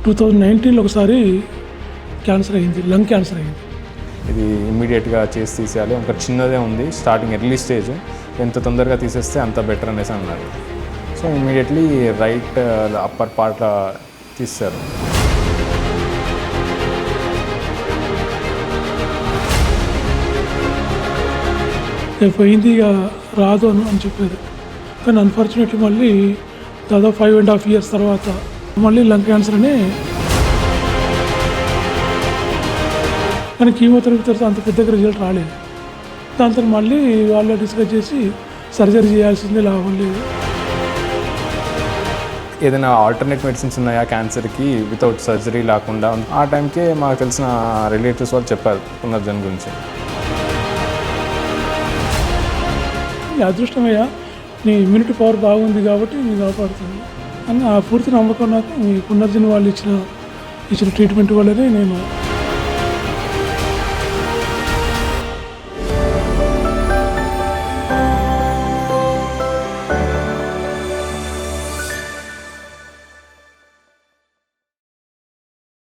2019లో ఒకసారి క్యాన్సర్ అయింది, lung cancer అయింది. ఇది ఇమ్మీడియట్గా చేసి తీసేయాలి, ఒక చిన్నదే ఉంది, స్టార్టింగ్ ఎర్లీ స్టేజ్, ఎంత తొందరగా తీసేస్తే అంత బెటర్ అనేసి అన్నారు. So immediately right upper part తీస్తారు. పోయింది ఇక రాదు అని చెప్పేది. కానీ అన్ఫార్చునేట్లీ మళ్ళీ దాదాపు 5.5 years తర్వాత మళ్ళీ లంగ్ క్యాన్సర్ అని. కానీ కీమోథెరపీ తర్వాత అంత పెద్దగా రిజల్ట్ రాలేదు. దాంతో మళ్ళీ వాళ్ళు డిస్కస్ చేసి సర్జరీ చేయాల్సిందే, లాభం లేదు. ఏదైనా ఆల్టర్నేట్ మెడిసిన్స్ ఉన్నాయా క్యాన్సర్కి వితౌట్ సర్జరీ లేకుండా? ఆ టైంకే మాకు తెలిసిన రిలేటివ్స్ వాళ్ళు చెప్పారు పునర్జన్ గురించి. అదృష్టమయ్యా, నీ ఇమ్యూనిటీ పవర్ బాగుంది కాబట్టి నేను కాపాడుతుంది అని ఆ పూర్తి నమ్మకం నాకు. మీ పునర్జన్ వాళ్ళు ఇచ్చిన ట్రీట్మెంట్ వల్లనే నేను